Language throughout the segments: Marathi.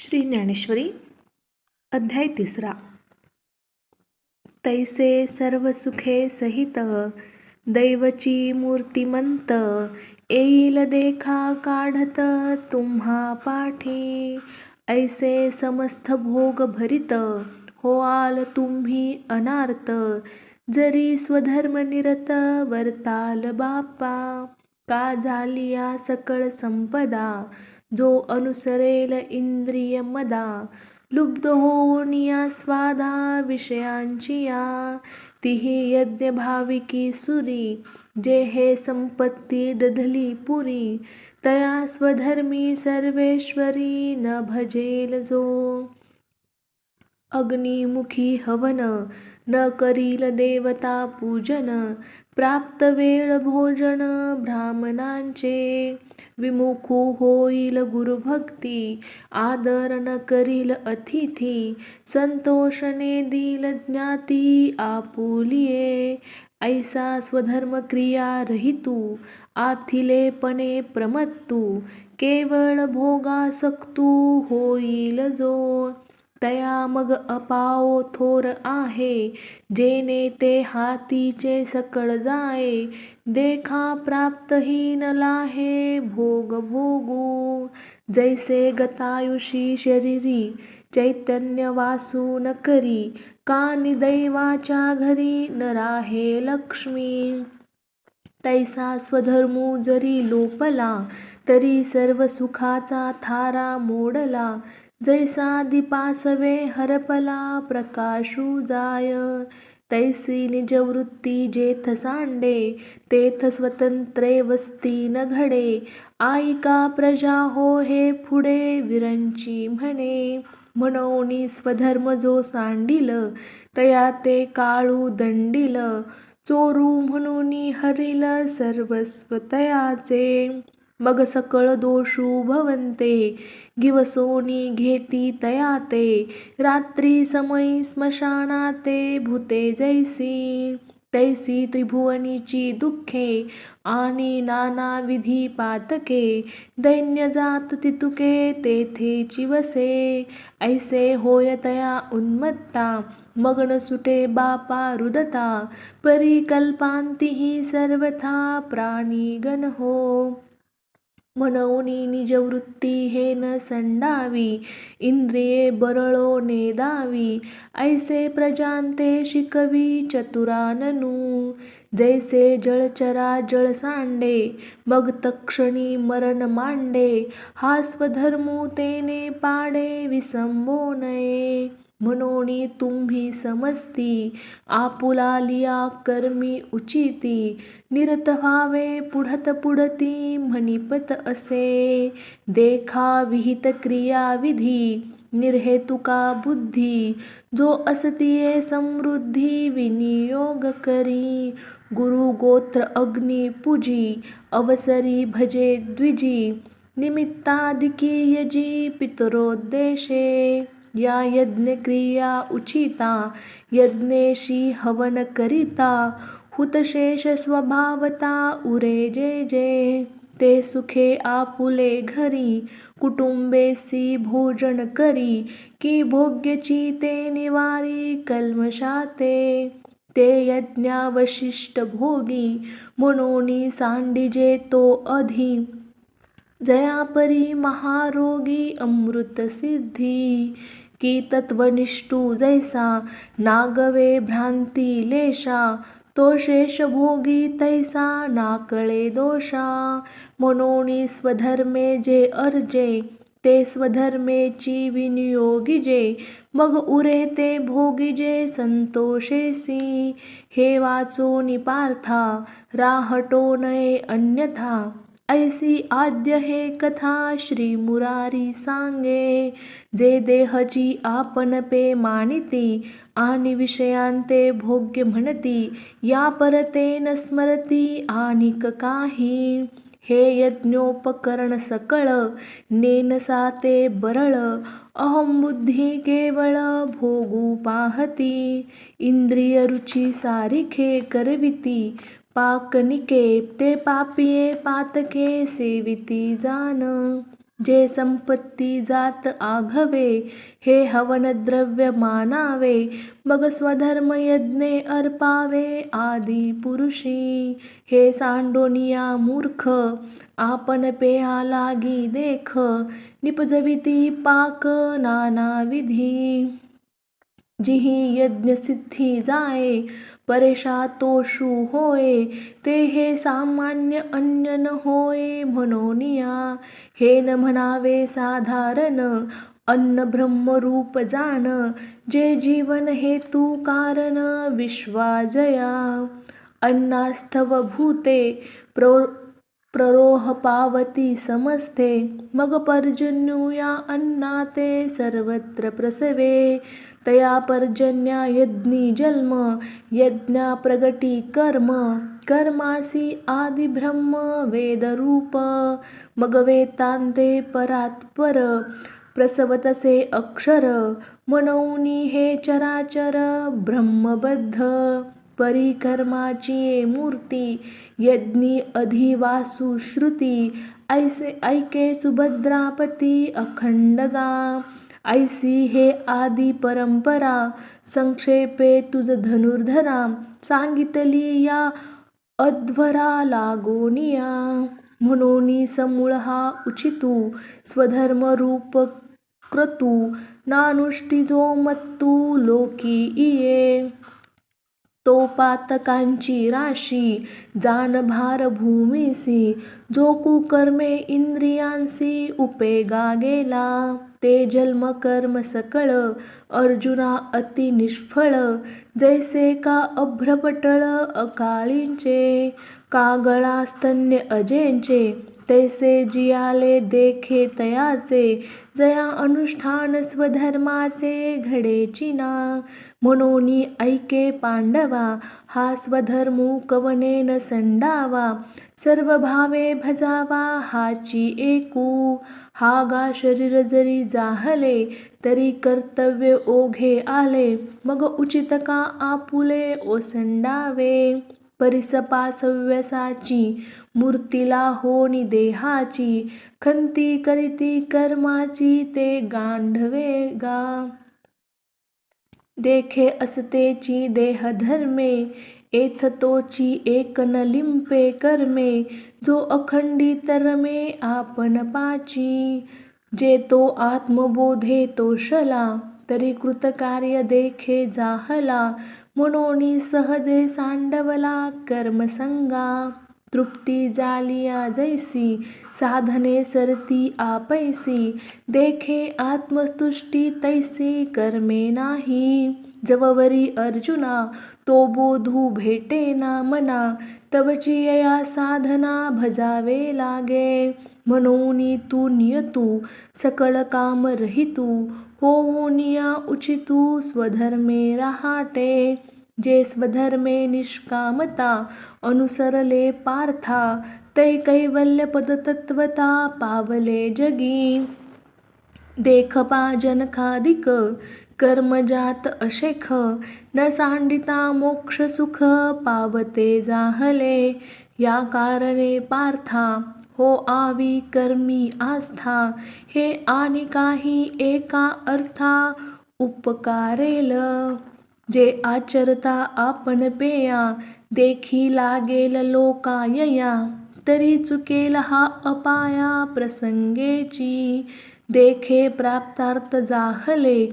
श्री ज्ञानेश्वरी अध्याय 3. तैसे सर्व सुखे सहित दैवची मूर्तिमंत येईल देखा काढत तुम्हा पाठी. ऐसे समस्त भोग भरित होआल तुम्ही अनार्त जरी स्वधर्म निरत वर्ताल बापा. का झालिया सकळ संपदा जो अनुसरेल इंद्रिय मदा. लुब्ध होऊन या स्वादा विषयांची या. तिही यज्ञ भाविकी सुरी जे हे संपत्ती दधली पुरी. तया स्वधर्मी सर्वेश्वरी न भजेल जो. अग्निमुखी हवन न करील देवता पूजन. प्राप्त वेळ भोजन ब्राह्मणांचे विमुखू होईल गुरुभक्ती. आदर न करील अतिथी संतोषने दिल ज्ञाती आपुलिये. ऐसा स्वधर्म क्रिया रहितू आथिलेपणे प्रमत्तू. केवळ भोगासक्तू होईल जो. तया मग अपाओ थोर आहे जेने ते हातीचे सकळ जाये. देखा प्राप्तहीन लाहे भोग भोगू. जैसे गतायुषी शरीरी चैतन्य वासू न करी. कानी दैवाच्या घरी न राहे लक्ष्मी. तैसा स्वधर्मू जरी लोपला तरी सर्व सुखाचा थारा मोडला. जैसा दीपासवे हरपला प्रकाशू जाय. तैसी निजवृत्ती जेथ सांडे तेथ स्वतंत्रे वस्ती न घडे. आईका प्रजा हो हे पुढे विरंची म्हणे. म्हणोनी स्वधर्म जो सांडिल तया ते काळू दंडिल. चोरू म्हणून हरिल सर्वस्व तयाचे. मग सकळ दोषू भवन्ते गिवसोनी घेती तयाते. रात्री समयी स्मशानाते भूते जैसी. तैसी त्रिभुवनीची दुःखे आणि नानाविधी पातके. दैन्य जात तितुके तेथेची वसे. ऐसे होय तया उन्मत्ता मग न सुटे बापा रुदता. परिकल्पांतीही सर्वथा प्राणीगण हो. म्हणूनी निजवृत्ती हे न संडावी इंद्रिये बरळो नेदावी. ऐसे प्रजांते शिकवी चतुराननू. जैसे जळचरा जळ सांडे मग तत्क्षणी मरण मांडे. हा स्वधर्मू तेने पाडे विसंबो नये. म्हणोनी तुम्ही समजती आपुलालिया कर्मी उचिती. निरत व्हावे पुढत पुढती म्हणिपत असे. देखा विहित क्रिया विधी निर्हेतुका बुद्धी. जो असतिये समृद्धी विनियोग करी. गुरु गोत्र अग्नी पूजी अवसरी भजे द्विजी. निमित्ताधिकी यजी पितरोद्देशे. या यज्ञ क्रिया उचिता यज्ञेशी हवन करिता. हुतशेष स्वभावता उरे जे जे. ते सुखे आपुले घरी कुटुंबेसी भोजन करी. की भोग्यची ते निवारी कल्मषाते. ते यज्ञावशिष्ट भोगी म्हणोनी सांडिजे तो अधि. जयापरी महारोगी अमृत सिद्धी. की तत्वनिष्ठू जैसा नागवे भ्रांती लेशा. तो शेष भोगी तैसा नाकळे दोषा. म्हणोनी स्वधर्मे जे अर्जे ते स्वधर्मेची विनियोगिजे. मग उरे ते भोगिजे संतोषेसी. हे वाचोनी पार्था राहटो नये अन्यथा. ऐसी आद्य हे कथा श्री मुरारी सांगे. जे देहची आपणपे मानिती आणि विषयांते भोग्य म्हणती. या परते न स्मरती आनिक काही. हे यज्ञोपकरण सकळ नेनसा ते बरळ. अहंबुद्धी केवळ भोगू पाहती. इंद्रिय रुची सारिखे करविती. पाकनिके ते पापिये पातके सेविती जाण. जे संपत्ती जात आघवे, हे हवन द्रव्य मानावे, मग स्वधर्म यज्ञे अर्पावे आदि पुरुषी. हे सांडोनिया मूर्ख, आपण पेया लागी देख, निपजविती पाक नाना विधी. जिही यज्ञ सिद्धी जाये, परेशा तोषू होय, ते हे सामान्य अन्य न होय म्हणोनिया. हे न म्हणावे साधारण, अन्न ब्रह्मरूप जान, जे जीवन हेतू कारण विश्वाजया. अन्नास्थव भूते प्ररोह पावती समस्ते, मग पर्जन्यू या अन्नाते सर्वत्र प्रसवे. तया पर्जन्या यज्ञी जन्म, यज्ञा प्रगटी कर्म, कर्मासी आदि ब्रह्म वेदरूप. मग वेतांते परात्पर, प्रसवतसे अक्षर, म्हणूनी हे चराचर ब्रह्मबद्ध. परिकर्माची मूर्ती, यज्ञी अधिवासू श्रुती, ऐके सुभद्रापती अखंडगा. ऐसी हे आदि परंपरा, संक्षेपे तुझ धनुर्धरा, सांगितली या अध्वरा लागोनिया. म्हणून समूळ हा उचितू, स्वधर्मरूप क्रतू, नानुष्ठी जो मत्तू लोकी इये. तो पातकांची राशी, जान भार भूमीसी, जो कुकर्मे इंद्रियांसी उपेगा गेला. ते जन्म कर्म सकळ, अर्जुना अति निष्फळ, जैसे का अभ्रपटळ अकाळींचे, कागळा स्तन्य अजेंचे, तैसे जियाले देखे तयाचे, जया अनुष्ठान स्वधर्माचे घडेचिना. म्हणून ऐके पांडवा, हा स्वधर्मू कवने न संडावा, सर्व भावे भजावा हाची एकू. हा गा शरीर जरी जाहले, तरी कर्तव्य ओघे आले, मग उचित का आपुले ओसंडावे. परिसपा सव्यसाची, मूर्तीला होनी देहाची, खंती करीती कर्माची ते गांढवे गा. देखे असतेची देहधर्मे, एथतोची एक न लिंपे कर्मे, जो अखंडित रमे आपण पाची. जे तो आत्मबोधे तोषला, तरी कृतकार्य देखे जाहला, म्हणून सहजे सांडवला कर्मसंगा. तृप्ती जालिया जैसी, साधने सरती आपैसी, देखे आत्मतुष्टी तैसी कर्मे नाही. जववरी अर्जुना, तो बोधू भेटेना मना, तवची या साधना भजावे लागे. म्हणून तू नियतू, सकळ काम रहितू, होऊन या उचितू स्वधर्मे रहाटे. जे स्वधर्मे निष्कामता, अनुसरले पार्था, तै कैवल्य पदतत्वता पावले जगी. देखपा जनकादिक, कर्मजात अशेख, न सांडिता मोक्ष सुख पावते जाहले. या कारणे पार्था, हो आवी कर्मी आस्था, हे आणि काही एका अर्था उपकारेल. जे आचरता आपण पेया, देखी लागेल लोकायया, तरी चुकेल हा अपाया प्रसंगेची. देखे प्राप्तार्थ जाहले,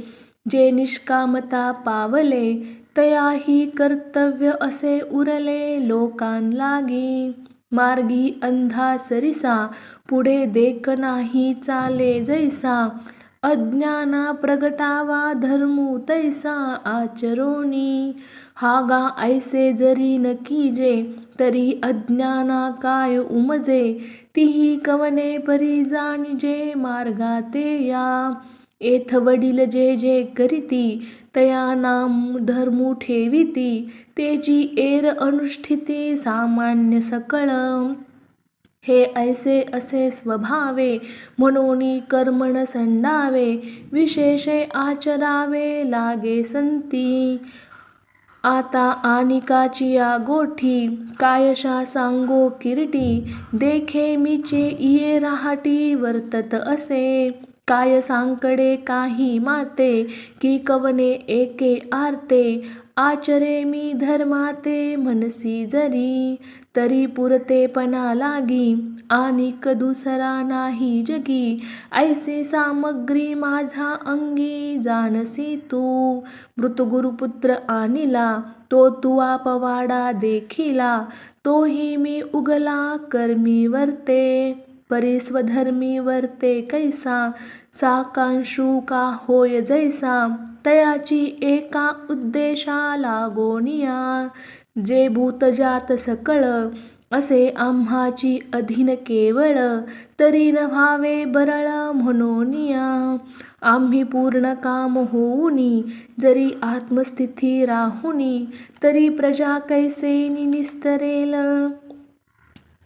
जे निष्कामता पावले, तयाही कर्तव्य असे उरले लोकांलागी. मार्गी अंधा सरिसा, पुढे देख नाही चाले जैसा, अज्ञाना प्रगटावा धर्मू तैसा आचरोनी. हा गा ऐसे जरी न कीजे, तरी अज्ञाना काय उमजे, तिही कवने परी जाणिजे मार्गाते या. एथ वडील जे जे करीती, तया नाम धर्मू ठेविती, तेची एर अनुष्ठिती सामान्य सकळ. हे ऐसे असे स्वभावे, म्हणून कर्म न संडावे, विशेषे आचरावे लागे संती. आता आनिकाची या गोठी कायशा सांगो किरीटी देखे मीचे इये राहाटी वर्तत असे काय सांकडे काही माते की कवने एके आरते आचरे मी धर्माते मनसी जरी तरी पुरतेपणा लागी आनिक दुसरा नाही जगी ऐसी सामग्री माझा अंगी जानसी तू मृतगुरुपुत्र आनिला तो तुवा पवाडा देखिला तोही मी उगला कर्मी वर्ते परी स्वधर्मी वर्ते कैसा साकांशू का होय जैसा तयाची एका उद्देशा लागोनिया जे भूतजात सकळ असे आम्हाची अधीन केवळ तरी न व्हावे बरळ म्हणोनिया आम्ही पूर्ण काम होऊनी जरी आत्मस्थिती राहुनी तरी प्रजा कैसेनी निस्तरेल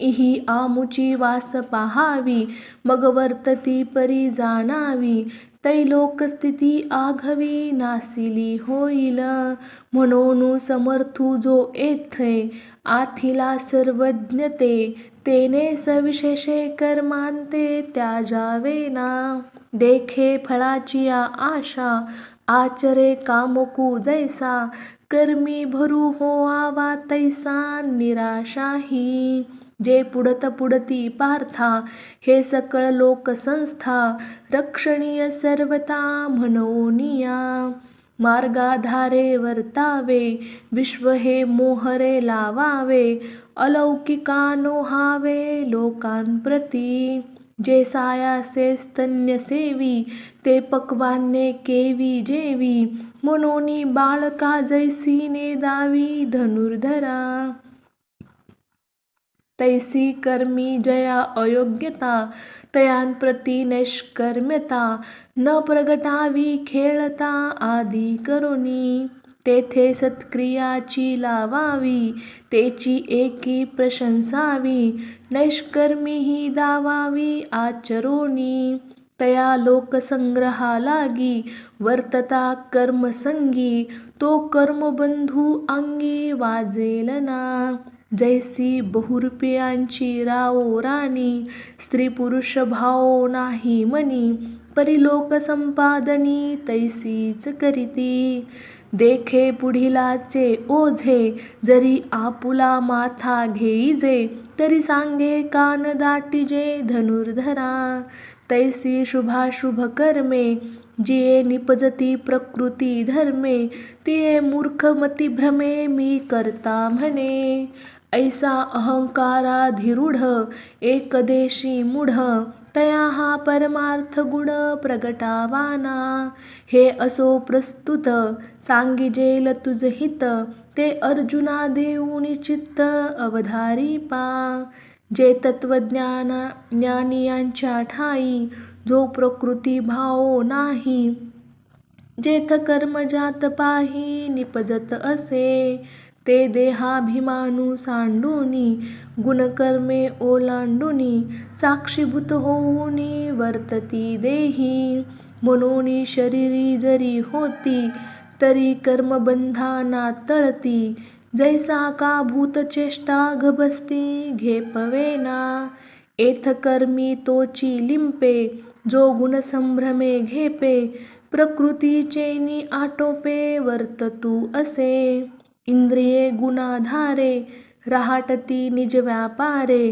इही आमुची वास पाहावी मग वर्तती परी जाणावी तैलोक स्थिती आघवी नासिली होईल म्हणून समर्थू जो येथे आथिला सर्वज्ञते तेने सविशेषे कर्मांते त्याजावेना देखे फळाची आशा आचरे कामकू जैसा कर्मी भरू होआवा तैसा निराशाही जे पुडती पार्था हे सकळ लोकसंस्था रक्षणीय सर्वता म्हणोनिया मार्गाधारे वर्तावे विश्व हे मोहरे लावावे अलौकिका नोहावे लोकांप्रती जे सायासे स्तन्य सेवी ते पक्वान्ने केवी जेवी मनोनी बाळका जैसी नेदावी धनुर्धरा तैसी कर्मी जया अयोग्यता तयांप्रती नैष्कर्म्यता न प्रगटावी खेळता आदी करोनी तेथे सत्क्रियाची लावावी तेची एकी प्रशंसावी नैष्कर्मी ही दावावी आचरोनी तया लोकसंग्रहा लागी वर्तता कर्मसंगी तो कर्मबंधू अंगी वाजेल ना जैसी बहुरूपियांची राओ राणी स्त्री पुरुष भाव नाही मनी परिलोक संपादनी तैसीच करीती देखे पुढिलाचे ओझे जरी आपुला माथा घेईजे तरी सांगे कान दाटीजे धनुर्धरा तैसी शुभाशुभ कर्मे जिये निपजती प्रकृती धर्मे तिये मूर्खमती भ्रमे मी करता म्हणे ऐसा अहंकाराधिरूढ एकदेशी मूढ तया हा परमार्थ गुण प्रगटावाना हे असो प्रस्तुत सांगिजेल तुझ हित ते अर्जुना देऊनी चित्त अवधारी पा जे तत्वज्ञानियांच्या ठाई जो प्रकृती भाव नाही जेथ कर्मजात पाही निपजत असे ते देहाभिमानू सांडूनी गुणकर्मे ओलांडूनी साक्षीभूत होऊनी वर्तती देही म्हणून शरीरी जरी होती तरी कर्मबंधाना तळती जैसा का भूतचेष्टा गभस्ती घेपवेना एथ कर्मी तोची लिंपे जो गुणसंभ्रमे घेपे प्रकृतीचेनी आटोपे वर्ततू असे इंद्रिये गुणाधारे राहटती निज व्यापारे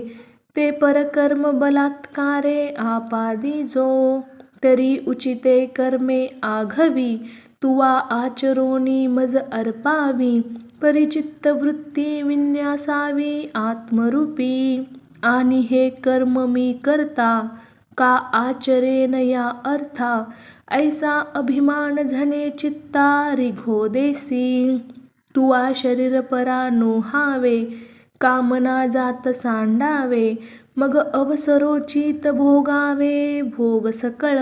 ते परकर्म बलात्कारे आपादी जो तरी उचिते कर्मे आघवी तुवा आचरोनी मज अर्पावी परिचित्त वृत्ती विन्यासावी आत्मरूपी आणि हे कर्म मी करता का आचरेन या अर्था ऐसा अभिमान झणे चित्ता रिघो देसी तुवा शरीर परा नोहावे कामना जात सांडावे मग अवसरोचित भोगावे भोग सकळ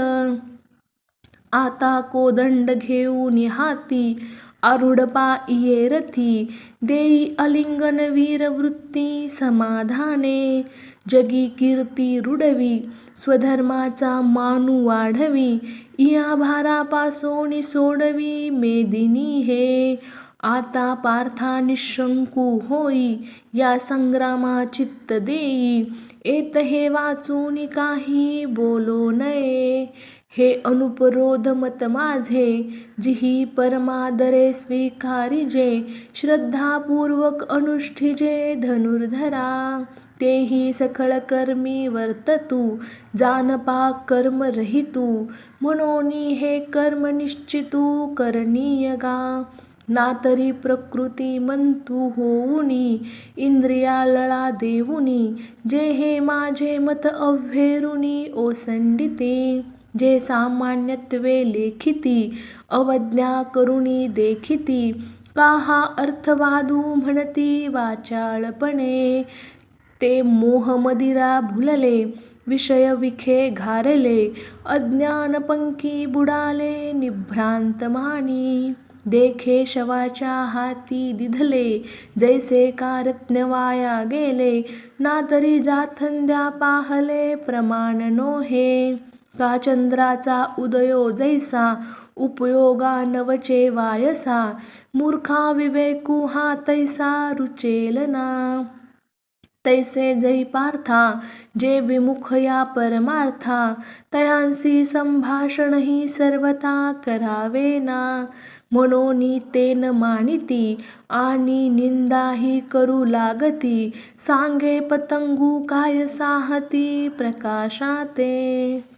आता कोदंड घेऊन हाती आरूढ पायी रथी देई आलिंगन वीरवृत्ती समाधाने जगी कीर्ती रुडवी स्वधर्माचा मानू वाढवी या भारापासोनी सोडवी मेदिनी हे आता पार्था निशंकू होई, या संग्रामा चित्त देई. येत हे वाचून काही बोलो नये, हे अनुपरोध मत माझे. जिही परमादरे स्वीकारिजे, श्रद्धापूर्वक अनुष्ठिजे धनुर्धरा. तेही सखळ कर्मी वर्ततू, जानपा कर्म रहितू. म्हणोनी हे कर्म निश्चितू करणीय गा. ना तरी प्रकृती मंतू होऊनी, इंद्रिया लळा देऊनी. जे हे माझे मत अव्हेरुनी ओसंडिते. जे सामान्यत्वे लेखिती, अवज्ञा करुणी देखिती. का हा अर्थवादू म्हणती वाचाळपणे. ते मोहमदिरा भुलले, विषय विखे घारले. अज्ञान पंखी बुडाले निभ्रांत मानी. देखे शवाच्या हाती दिधले, जैसे कारत्न वाया गेले. ना तरी जाथंद्या पाहले प्रमाण नोहे. का चंद्राचा उदयो जैसा, उपयोगा नवचे वायसा. मूर्खा विवेकू हा तैसा रुचेल ना. तैसे जै पार्था, जे विमुख या परमार्था. तयांसी संभाषणही सर्वथा करावे ना. म्हणोनी ते न मानिती, आणि निंदाही करू लागती. सांगे पतंगू काय साहती प्रकाशाते.